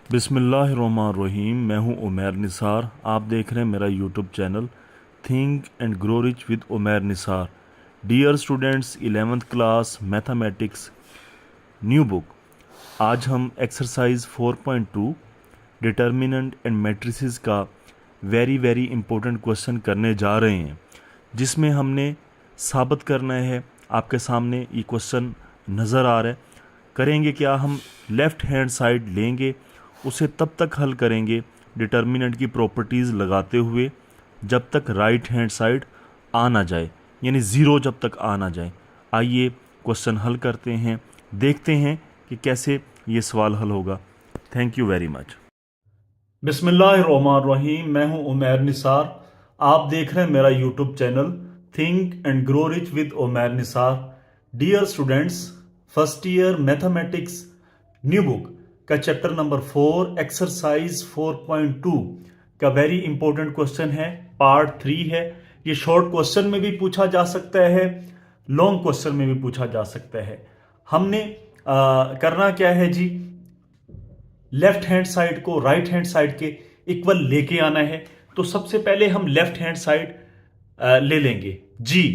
बिस्मिल्लाहिर्रहमानिर्रहीम। मैं हूं उमैर निसार। आप देख रहे हैं मेरा YouTube channel think and grow rich with Umair Nisar. Dear students, 11th class mathematics new book. आज हम एक्सरसाइज 4.2 डिटर्मिनेंट एंड मैट्रिसेस का वेरी इंपॉर्टेंट क्वेश्चन करने जा रहे हैं, जिसमें हमने साबित करना है। आपके सामने ये क्वेश्चन नज़र आ रहा है। करेंगे क्या, हम लेफ़्ट हैंड साइड लेंगे, उसे तब तक हल करेंगे डिटर्मिनेंट की प्रॉपर्टीज़ लगाते हुए जब तक राइट हैंड साइड आ ना जाए, यानी ज़ीरो जब तक आ ना जाए। आइए क्वेश्चन हल करते हैं, देखते हैं कि कैसे ये सवाल हल होगा। Thank you very much. बिस्मिल्लाहिर्रहमानिर्रहीम। मैं हूं उमैर निसार। आप देख रहे हैं मेरा YouTube channel think and grow rich with Umair Nisar. Dear students, first year mathematics new book का चैप्टर नंबर 4 एक्सरसाइज 4.2 का वेरी इंपॉर्टेंट क्वेश्चन है, पार्ट 3 है। ये शॉर्ट क्वेश्चन में भी पूछा जा सकता है, लॉन्ग क्वेश्चन में भी पूछा जा सकता है। हमने करना क्या है जी, लेफ्ट हैंड साइड को राइट हैंड साइड के इक्वल लेके आना है। तो सबसे पहले हम लेफ्ट हैंड साइड ले लेंगे जी।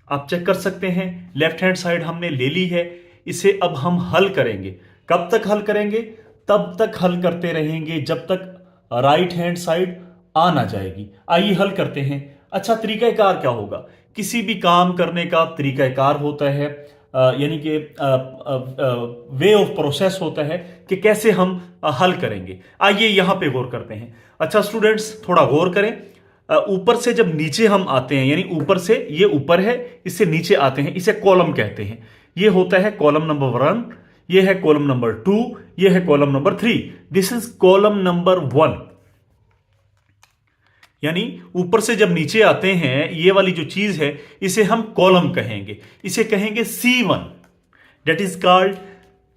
आप चेक कर सकते हैं, लेफ्ट हैंड साइड हमने ले ली है। इसे अब हम हल करेंगे। कब तक हल करेंगे? तब तक हल करते रहेंगे जब तक राइट हैंड साइड आ ना जाएगी। आइए हल करते हैं। अच्छा, तरीकाकार क्या होगा? किसी भी काम करने का तरीकाकार होता है, यानी कि वे ऑफ प्रोसेस होता है कि कैसे हम हल करेंगे। आइए यहां पे गौर करते हैं। अच्छा स्टूडेंट्स, थोड़ा गौर करें। ऊपर से जब नीचे हम आते हैं, यानी ऊपर से, ये ऊपर है, इससे नीचे आते हैं, इसे कॉलम कहते हैं। ये होता है कॉलम नंबर 1, ये है कॉलम नंबर 2, ये है column number 3। This is column number 1। यानी ऊपर से जब नीचे आते हैं, ये वाली जो चीज है, इसे हम कॉलम कहेंगे। इसे कहेंगे C1, date is called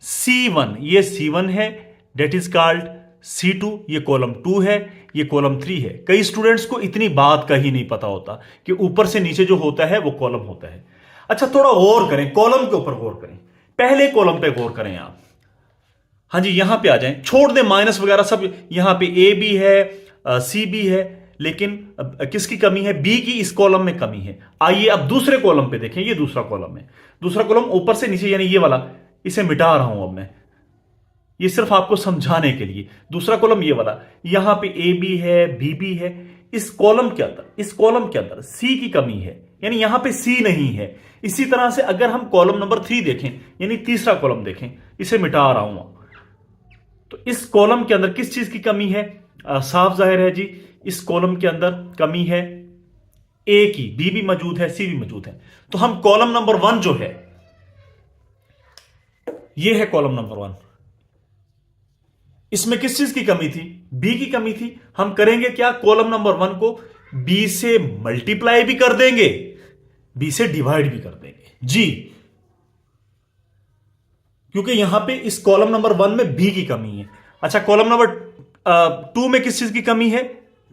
C1। ये C1 है, डेट इज कॉल्ड C2। ये कॉलम 2 है, ये कॉलम 3 है। कई स्टूडेंट्स को इतनी बात का ही नहीं पता होता कि ऊपर से नीचे जो होता है वो कॉलम होता है। अच्छा, थोड़ा गौर करें, कॉलम के ऊपर गौर करें। पहले कॉलम पे गौर करें आप। हाँ जी, यहां पे आ जाएं, छोड़ दें माइनस वगैरह सब। यहां पे ए भी है, सी भी है, लेकिन किसकी कमी है? बी की इस कॉलम में कमी है। आइए अब दूसरे कॉलम पे देखें। ये दूसरा कॉलम है, दूसरा कॉलम ऊपर से नीचे, यानी ये वाला, इसे मिटा रहा हूं अब मैं, ये सिर्फ आपको समझाने के लिए। दूसरा कॉलम ये वाला, यहां पे ए भी है, बी भी है। इस कॉलम के अंदर, इस कॉलम के अंदर सी की कमी है, यानी यहां पे सी नहीं है। इसी तरह से अगर हम कॉलम नंबर 3 देखें, यानी तीसरा कॉलम देखें, इसे मिटा रहा हूं, तो इस कॉलम के अंदर किस चीज की कमी है? साफ जाहिर है जी, इस कॉलम के अंदर कमी है ए की। बी भी मौजूद है, सी भी मौजूद है। तो हम कॉलम नंबर 1 जो है, ये है कॉलम नंबर 1। इसमें किस चीज की कमी थी? बी की कमी थी। हम करेंगे क्या? कॉलम नंबर 1 को बी से मल्टीप्लाई भी कर देंगे, बी से डिवाइड भी कर देंगे जी, क्योंकि यहां पे इस कॉलम नंबर 1 में बी की कमी है। अच्छा, कॉलम नंबर 2 में किस चीज की कमी है?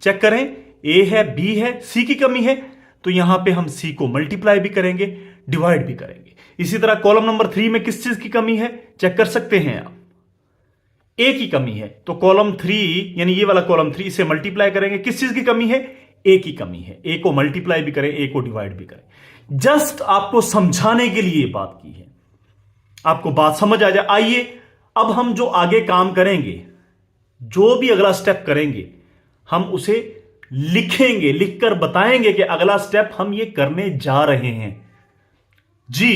चेक करें, ए है, बी है, सी की कमी है। तो यहां पे हम सी को मल्टीप्लाई भी करेंगे, डिवाइड भी करेंगे। इसी तरह कॉलम नंबर 3 में किस चीज की कमी है? चेक कर सकते हैं आप, ए की कमी है। तो कॉलम 3, यानी ये वाला कॉलम 3, इसे मल्टीप्लाई करेंगे। किस चीज की कमी है? ए की कमी है। ए को मल्टीप्लाई भी करें, ए को डिवाइड भी करें। जस्ट आपको समझाने के लिए बात की है, आपको बात समझ आ जाए। आइए अब हम जो आगे काम करेंगे, जो भी अगला स्टेप करेंगे, हम उसे लिखेंगे, लिखकर बताएंगे कि अगला स्टेप हम ये करने जा रहे हैं जी।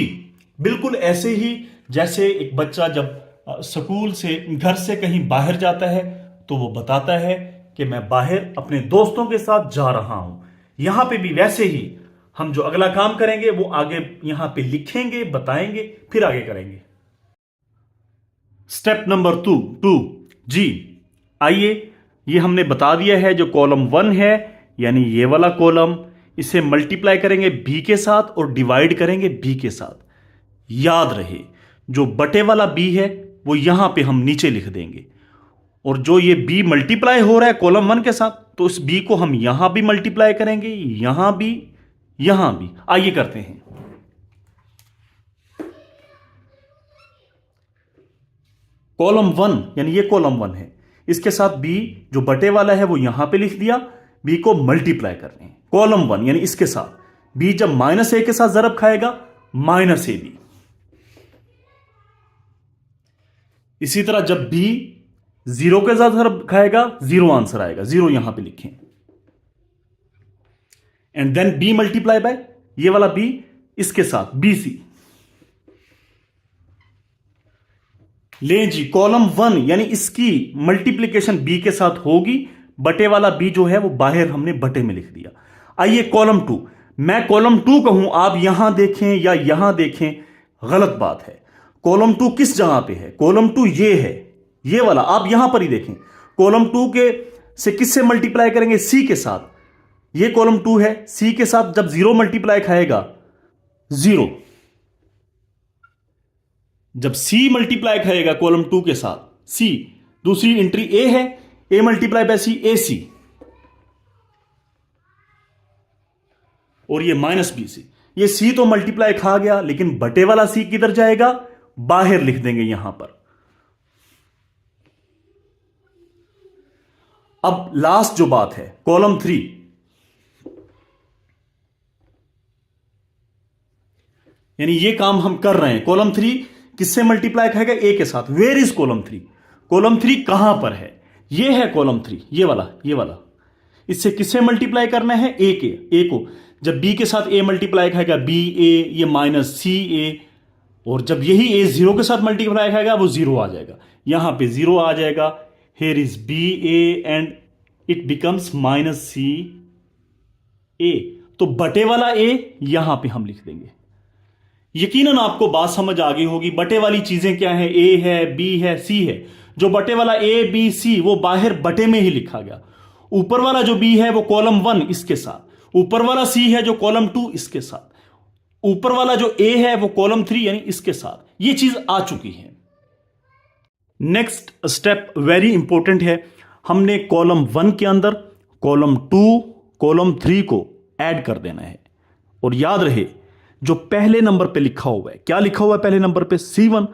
बिल्कुल ऐसे ही जैसे एक बच्चा जब स्कूल से, घर से कहीं बाहर जाता है, तो वो बताता है कि मैं बाहर अपने दोस्तों के साथ जा रहा हूं। यहां पे भी वैसे ही हम जो अगला काम करेंगे वो आगे यहां पे लिखेंगे, बताएंगे, फिर आगे करेंगे। स्टेप नंबर 2 जी। आइए, ये हमने बता दिया है, जो कॉलम 1 है, यानी ये वाला कॉलम, इसे मल्टीप्लाई करेंगे बी के साथ और डिवाइड करेंगे बी के साथ। याद रहे, जो बटे वाला बी है वो यहां पे हम नीचे लिख देंगे, और जो ये बी मल्टीप्लाई हो रहा है कॉलम 1 के साथ, तो इस बी को हम यहां भी मल्टीप्लाई करेंगे, यहां भी, यहां भी। आइए करते हैं। कॉलम 1, यानी ये कॉलम 1 है, इसके साथ b जो बटे वाला है वो यहां पे लिख दिया, b को मल्टीप्लाई कर रहे हैं कॉलम 1 यानी इसके साथ। b जब -a के साथ जरब खाएगा -ab। इसी तरह जब b 0 के साथ जरब खाएगा 0 आंसर आएगा, 0 यहां पे लिखें। And then b multiply by ये वाला b इसके साथ bc। ले जी कॉलम 1 यानी इसकी मल्टीप्लिकेशन b के साथ होगी, बटे वाला b जो है वो बाहर हमने बटे में लिख दिया। आइए कॉलम 2, मैं कॉलम 2 कहूं आप यहां देखें या यहां देखें गलत बात है। कॉलम 2 किस जगह पे है? कॉलम 2 ये है, ये वाला, आप यहां पर ही देखें। कॉलम 2 के से किससे मल्टीप्लाई करेंगे? c के साथ। ये कॉलम 2 है, c के साथ जब 0 मल्टीप्लाई खाएगा 0, जब c मल्टीप्लाई खाएगा कॉलम 2 के साथ c, दूसरी एंट्री a है, a multiply by c ac, और ये -bc। ये c तो मल्टीप्लाई खा गया, लेकिन बटे वाला c किधर जाएगा? बाहर लिख देंगे यहां पर। अब लास्ट जो बात है कॉलम 3, यानी ये काम हम कर रहे हैं। कॉलम 3 किससे मल्टीप्लाई खाएगा? a के साथ। Where is column 3? कॉलम 3 कहां पर है? ये है कॉलम 3, ये वाला, ये वाला। इससे किससे मल्टीप्लाई करना है? a को। जब b के साथ a मल्टीप्लाई खाएगा ba, ये -ca, और जब यही a 0 के साथ मल्टीप्लाई खाएगा वो 0 आ जाएगा, यहां पे 0 आ जाएगा। Here is ba and it becomes -ca। तो बटे वाला a यहां पे हम लिख देंगे। यकीनन आपको बात समझ आ गई होगी। बटे वाली चीजें क्या है? a है, b है, c है। जो बटे वाला a b c वो बाहर बटे में ही लिखा गया। ऊपर वाला जो b है वो कॉलम 1 इसके साथ, ऊपर वाला c है जो कॉलम 2 इसके साथ, ऊपर वाला जो a है वो कॉलम 3 यानी इसके साथ। ये चीज आ चुकी है। नेक्स्ट स्टेप वेरी इंपॉर्टेंट है। हमने कॉलम 1 के अंदर कॉलम 2, कॉलम 3 को ऐड कर देना है। और याद रहे जो पहले नंबर पे लिखा हुआ है, क्या लिखा हुआ है पहले नंबर पे? C1।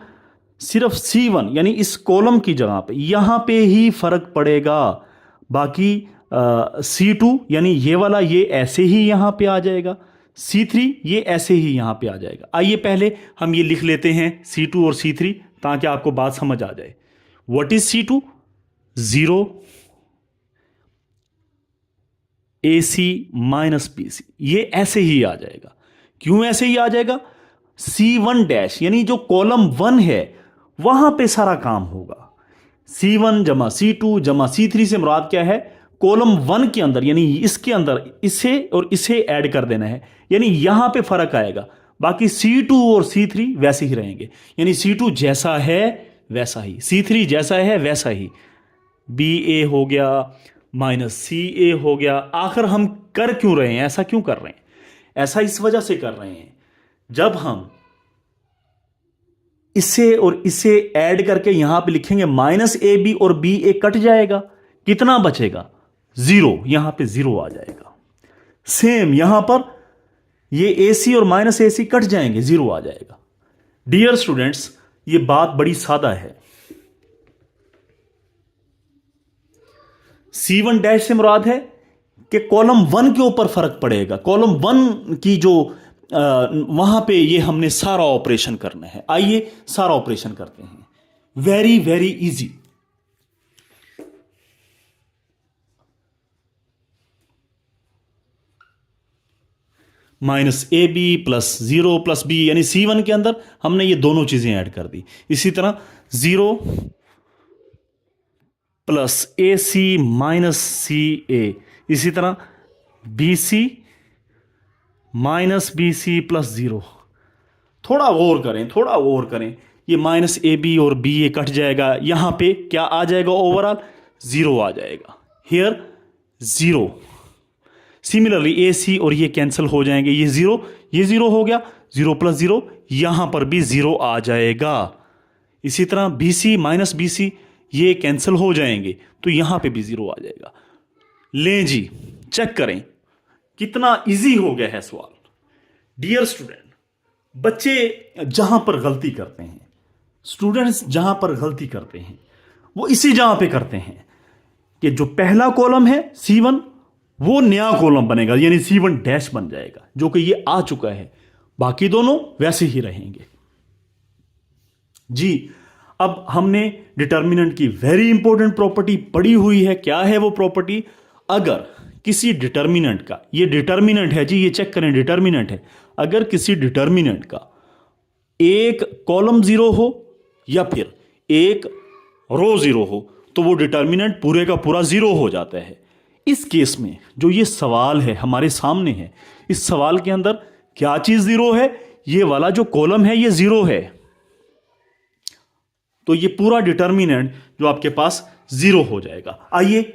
सिर्फ C1 यानी इस कॉलम की जगह पे यहां पे ही फर्क पड़ेगा। बाकी C2 यानी ये वाला, ये ऐसे ही यहां पे आ जाएगा। C3 ये ऐसे ही यहां पे आ जाएगा। आइए पहले हम ये लिख लेते हैं C2 और C3 ताकि आपको बात समझ आ जाए। What is C2? 0 AC -BC, ये ऐसे ही आ जाएगा। क्यों ऐसे ही आ जाएगा? C1 डैश यानी जो कॉलम 1 है वहां पे सारा काम होगा। C1 जमा C2 जमा C3 से मुराद क्या है? कॉलम 1 के अंदर यानी इसके अंदर इसे और इसे ऐड कर देना है, यानी यहां पे फर्क आएगा। बाकी C2 और C3 वैसे ही रहेंगे, यानी C2 जैसा है वैसा ही, C3 जैसा है वैसा ही। BA हो गया -CA हो गया। आखिर हम कर क्यों रहे हैं? ऐसा क्यों कर रहे हैं? ऐसा इस वजह से कर रहे हैं, जब हम इसे और इसे ऐड करके यहां पे लिखेंगे -AB और BA कट जाएगा, कितना बचेगा? 0। यहां पे 0 आ जाएगा। सेम यहां पर ये AC और -AC कट जाएंगे, 0 आ जाएगा। डियर स्टूडेंट्स, ये बात बड़ी सादा है। C1 डैश से मुराद है कि कॉलम 1 के ऊपर फर्क पड़ेगा। कॉलम 1 की जो वहां पे ये हमने सारा ऑपरेशन करना है। आइए सारा ऑपरेशन करते हैं। Very very easy. -AB + 0 + B यानी C1 के अंदर हमने ये दोनों चीजें ऐड कर दी। इसी तरह 0 + AC - CA, इसी तरह BC -BC + 0। थोड़ा और करें, थोड़ा और करें। ये -AB और BA कट जाएगा, यहां पे क्या आ जाएगा? ओवरऑल 0 आ जाएगा। हियर 0। सिमिलरली AC और ये कैंसिल हो जाएंगे, ये 0 हो गया। 0 + 0 यहां पर भी 0 आ जाएगा। इसी तरह BC -BC ये कैंसिल हो जाएंगे, तो यहां पे भी 0 आ जाएगा। लें जी, चेक करें कितना इजी हो गया है सवाल। डियर स्टूडेंट, बच्चे जहां पर गलती करते हैं, स्टूडेंट्स जहां पर गलती करते हैं वो इसी जगह पे करते हैं। कि जो पहला कॉलम है C1 वो नया कॉलम बनेगा, यानी C1 डैश बन जाएगा, जो कि ये आ चुका है। बाकी दोनों वैसे ही रहेंगे जी। अब हमने डिटर्मिनेंट की वेरी इंपॉर्टेंट प्रॉपर्टी पढ़ी हुई है। क्या है वो प्रॉपर्टी? अगर किसी डिटर्मिनेंट का, ये डिटर्मिनेंट है जी, ये चेक करें, डिटर्मिनेंट है। अगर किसी डिटर्मिनेंट का एक कॉलम जीरो हो या फिर एक रो जीरो हो तो वो डिटर्मिनेंट पूरे का पूरा जीरो हो जाता है। इस केस में जो ये सवाल है हमारे सामने है, इस सवाल के अंदर क्या चीज जीरो है? ये वाला जो कॉलम है ये जीरो है, तो ये पूरा डिटर्मिनेंट जो आपके पास जीरो हो जाएगा। आइए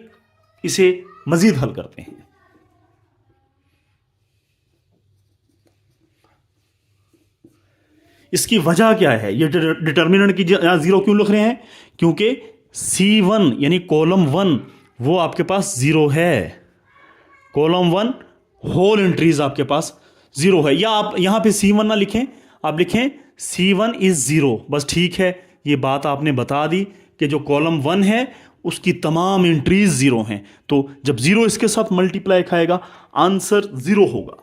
इसे मजीद हल करते हैं। इसकी वजह क्या है? ये डिटर्मिनेंट की यहां जीरो क्यों लिख रहे हैं? क्योंकि C1 यानी कॉलम 1 वो आपके पास जीरो है। कॉलम 1 होल एंट्रीज आपके पास जीरो है। या आप यहां पे C1 ना लिखें, आप लिखें C1 इज जीरो, बस ठीक है। ये बात आपने बता दी कि जो कॉलम 1 है उसकी तमाम एंट्रीज जीरो हैं, तो जब जीरो इसके साथ मल्टीप्लाई खाएगा आंसर जीरो होगा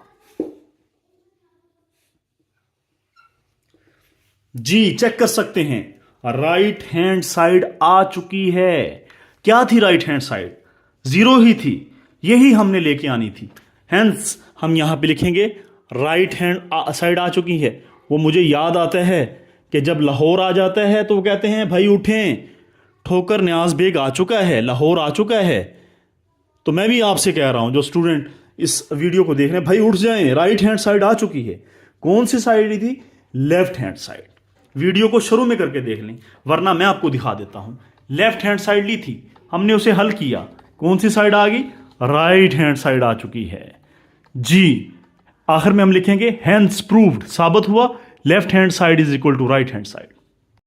जी। चेक कर सकते हैं, राइट हैंड साइड आ चुकी है। क्या थी राइट हैंड साइड? जीरो ही थी, यही हमने लेके आनी थी। हैंस हम यहां पे लिखेंगे राइट हैंड साइड आ चुकी है। वो मुझे याद आता है कि जब लाहौर आ जाता है तो वो कहते हैं भाई उठें, ठोकर न्याज बेग आ चुका है, लाहौर आ चुका है। तो मैं भी आपसे कह रहा हूं जो स्टूडेंट इस वीडियो को देख रहे हैं, भाई उठ जाएं, राइट हैंड साइड आ चुकी है। कौन सी साइड ली थी? Left hand side. वीडियो को शुरू में करके देख लें, वरना मैं आपको दिखा देता हूं। लेफ्ट हैंड साइड ली थी, हमने उसे हल किया, कौन सी साइड आ गई? राइट हैंड साइड आ चुकी है जी। आखिर में हम लिखेंगे हेंस प्रूव्ड, साबित हुआ left hand side is equal to right hand side.